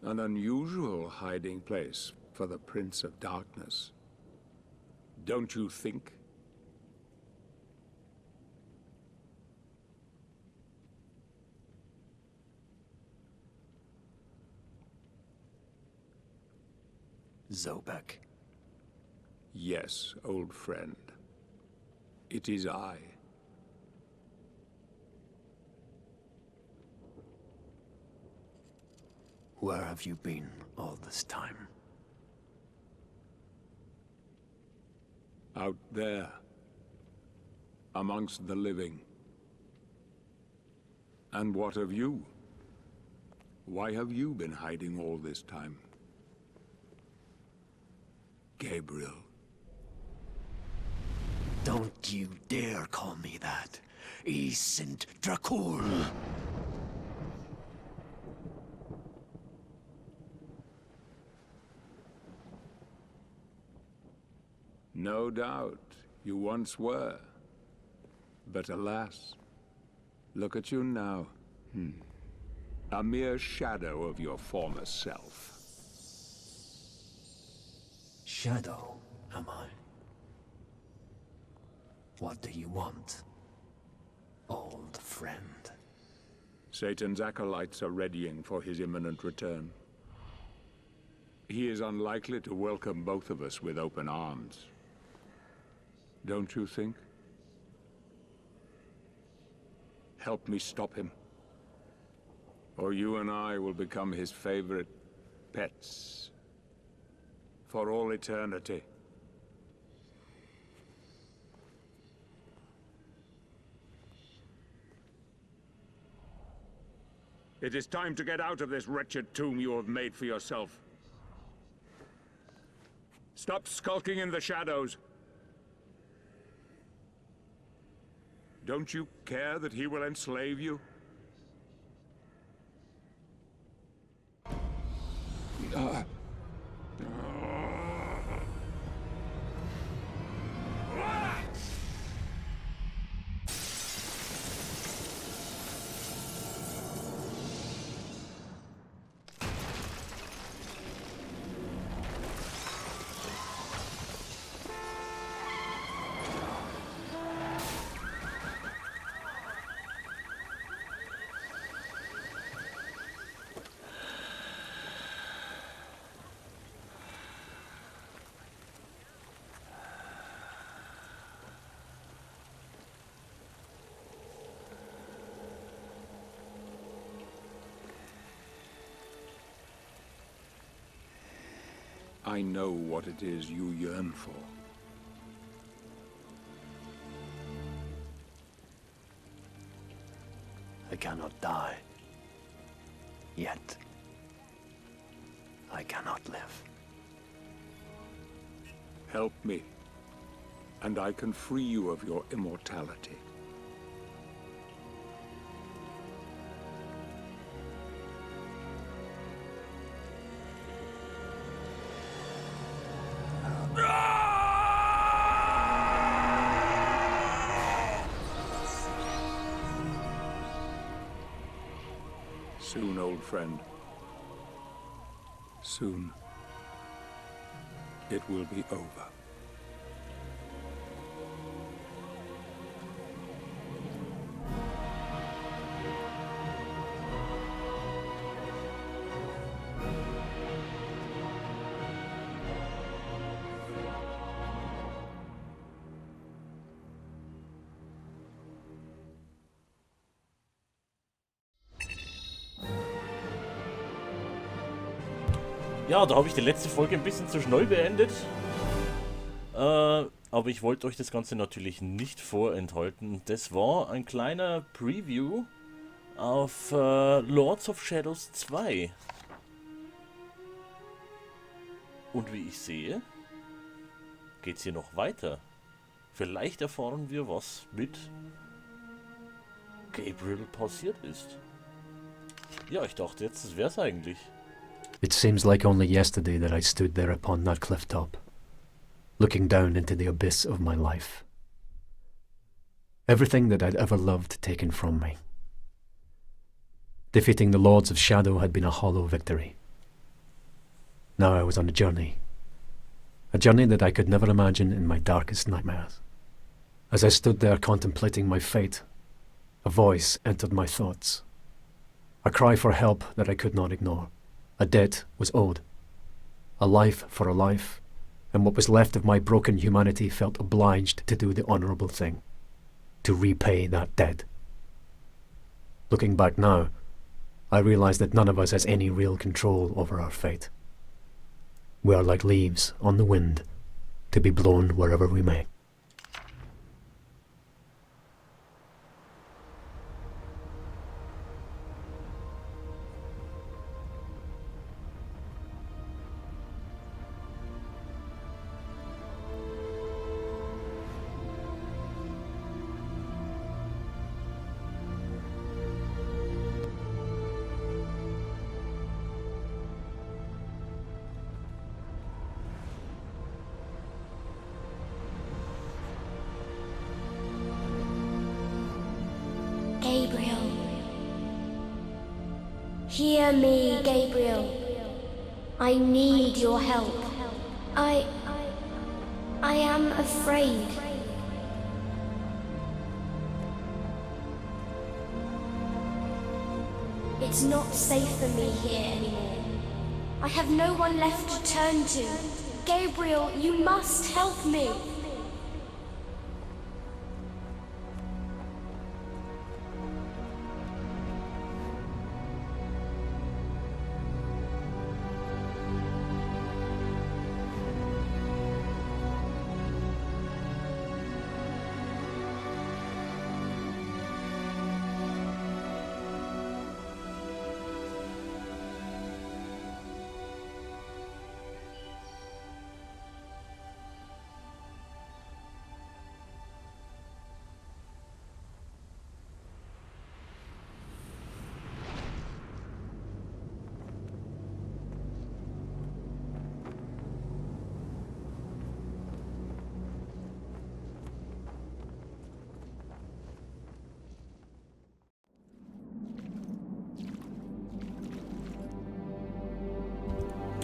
An unusual hiding place for the Prince of Darkness. Don't you think? Zobek. Yes, old friend. It is I. Where have you been all this time? Out there. Amongst the living. And what of you? Why have you been hiding all this time? Gabriel. Don't you dare call me that. I sind Dracul. No doubt, you once were. But alas, look at you now. A mere shadow of your former self. Shadow, am I? What do you want, old friend? Satan's acolytes are readying for his imminent return. He is unlikely to welcome both of us with open arms. Don't you think? Help me stop him. Or you and I will become his favorite pets. For all eternity. It is time to get out of this wretched tomb you have made for yourself. Stop skulking in the shadows. Don't you care that he will enslave you? I know what it is you yearn for. I cannot die. Yet. I cannot live. Help me, and I can free you of your immortality. Soon, old friend. Soon. It will be over. Ja, da habe ich die letzte Folge ein bisschen zu schnell beendet. Aber ich wollte euch das Ganze natürlich nicht vorenthalten. Das war ein kleiner Preview auf Lords of Shadows 2. Und wie ich sehe, geht's hier noch weiter. Vielleicht erfahren wir, was mit Gabriel passiert ist. Ja, ich dachte jetzt, das wär's eigentlich. It seems like only yesterday that I stood there upon that cliff top, looking down into the abyss of my life. Everything that I'd ever loved taken from me. Defeating the Lords of Shadow had been a hollow victory, Now I was on a journey that I could never imagine in my darkest nightmares. As I stood there contemplating my fate, a voice entered my thoughts. A cry for help that I could not ignore. A debt was owed. A life for a life, and what was left of my broken humanity felt obliged to do the honourable thing, to repay that debt. Looking back now, I realize that none of us has any real control over our fate. We are like leaves on the wind, to be blown wherever we may. Gabriel. Hear me, Gabriel. I need your help. I am afraid. It's not safe for me here anymore. I have no one left to turn to. Gabriel, you must help me.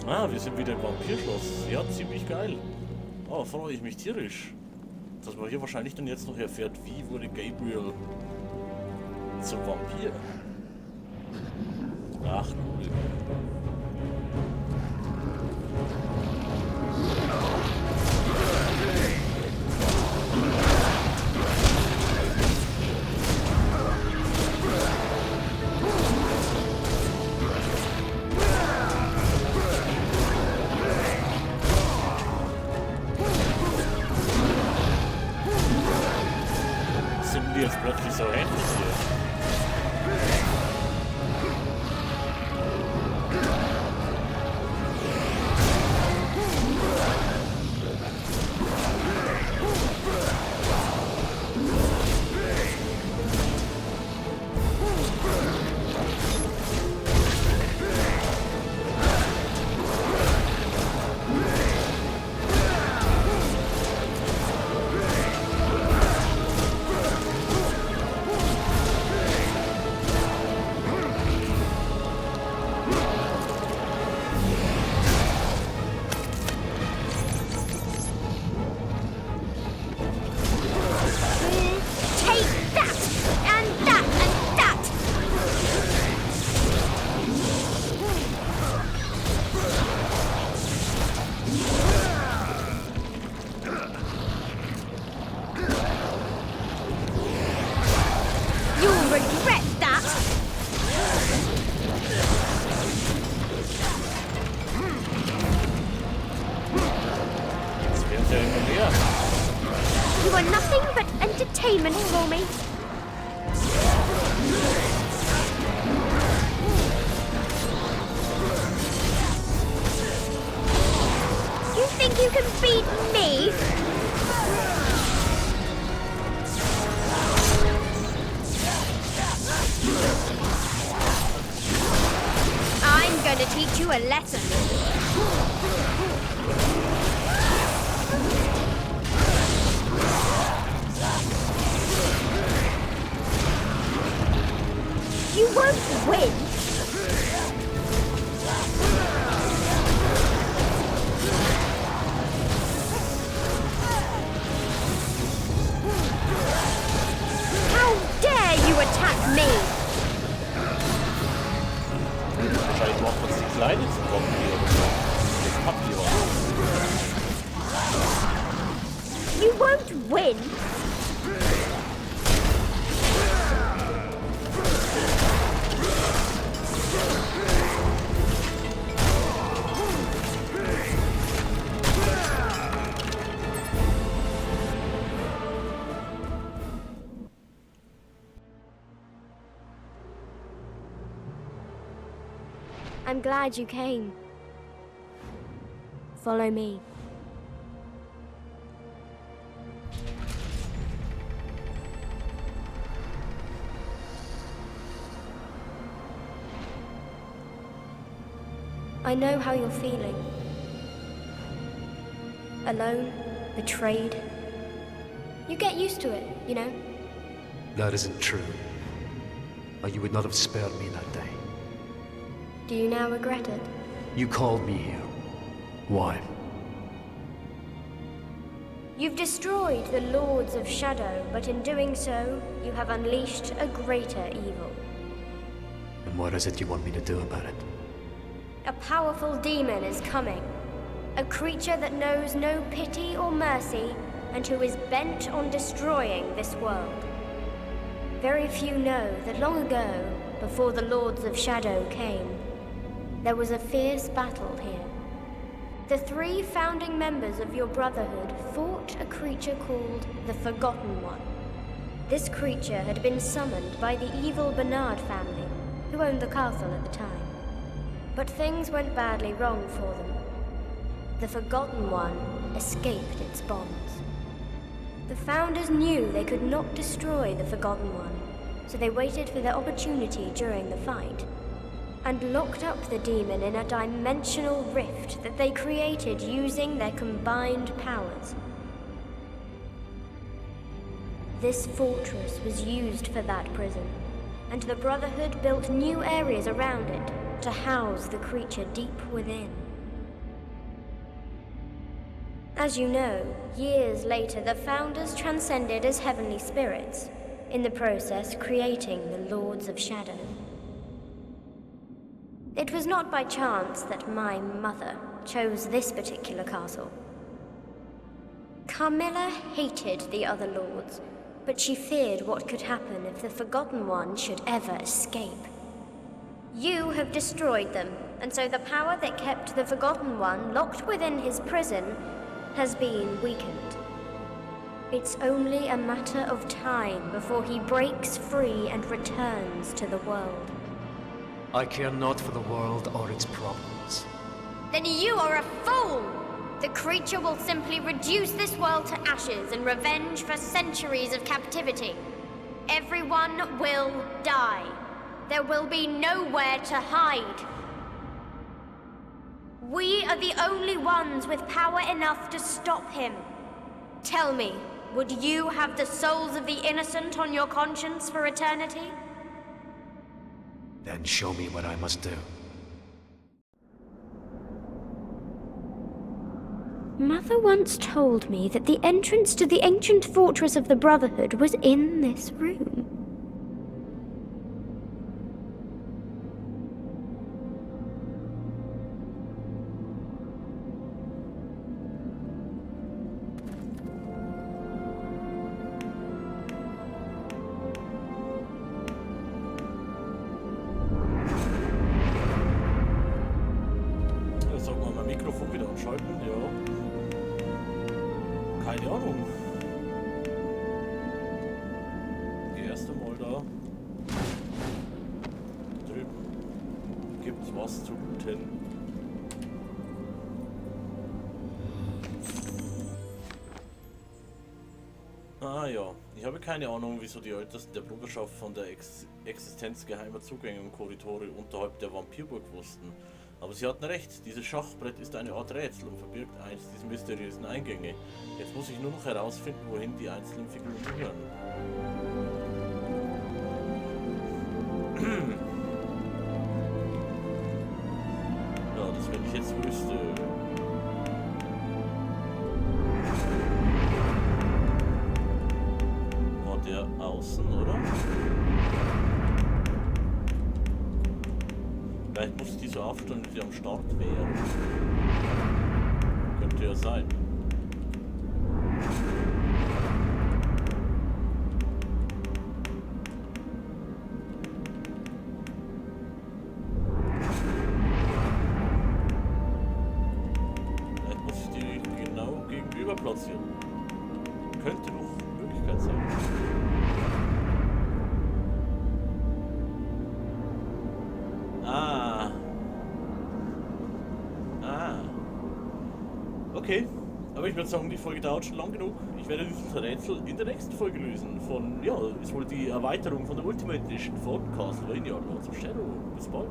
Ah, wir sind wieder im Vampirschloss. Ja, ziemlich geil. Oh, freue ich mich tierisch. Dass man hier wahrscheinlich dann jetzt noch erfährt, wie wurde Gabriel zum Vampir. Ach, cool. Jetzt plötzlich so ähnlich hier. You are nothing but entertainment for me. You think you can beat me? I'm gonna teach you a lesson. You won't win. Kleine zu kommen hier. Das packt die was. You won't win. I'm glad you came. Follow me. I know how you're feeling. Alone, betrayed. You get used to it, you know? That isn't true. Or you would not have spared me that day. Do you now regret it? You called me here. Why? You've destroyed the Lords of Shadow, but in doing so, you have unleashed a greater evil. And what is it you want me to do about it? A powerful demon is coming. A creature that knows no pity or mercy, and who is bent on destroying this world. Very few know that long ago, before the Lords of Shadow came, there was a fierce battle here. The 3 founding members of your Brotherhood fought a creature called the Forgotten One. This creature had been summoned by the evil Bernard family, who owned the castle at the time. But things went badly wrong for them. The Forgotten One escaped its bonds. The founders knew they could not destroy the Forgotten One, so they waited for their opportunity during the fight, and locked up the demon in a dimensional rift that they created using their combined powers. This fortress was used for that prison, and the Brotherhood built new areas around it to house the creature deep within. As you know, years later the Founders transcended as heavenly spirits, in the process creating the Lords of Shadow. It was not by chance that my mother chose this particular castle. Carmilla hated the other lords, but she feared what could happen if the Forgotten One should ever escape. You have destroyed them, and so the power that kept the Forgotten One locked within his prison has been weakened. It's only a matter of time before he breaks free and returns to the world. I care not for the world or its problems. Then you are a fool! The creature will simply reduce this world to ashes in revenge for centuries of captivity. Everyone will die. There will be nowhere to hide. We are the only ones with power enough to stop him. Tell me, would you have the souls of the innocent on your conscience for eternity? Then show me what I must do. Mother once told me that the entrance to the ancient fortress of the Brotherhood was in this room. Sollten wir mein Mikrofon wieder anschalten? Ja. Keine Ahnung. Erst einmal da. Drüben gibt's was zu looten. Ah ja, ich habe keine Ahnung, wieso die Ältesten der Bruderschaft von der Existenz geheimer Zugänge und Korridore unterhalb der Vampirburg wussten. Aber sie hatten recht, dieses Schachbrett ist eine Art Rätsel und verbirgt eins dieser mysteriösen Eingänge. Jetzt muss ich nur noch herausfinden, wohin die einzelnen Figuren gehören. Ja, das wenn ich jetzt wüsste. War der außen, oder? Vielleicht muss die so aufstellen, wenn die am Start wäre. Könnte ja sein. Vielleicht muss ich die genau gegenüber platzieren. Könnte noch eine Möglichkeit sein. Okay, aber ich würde sagen, die Folge dauert schon lang genug. Ich werde dieses Rätsel in der nächsten Folge lösen. Ist wohl die Erweiterung von der Ultimate Edition von Castlevania Lords of Shadow. Bis bald.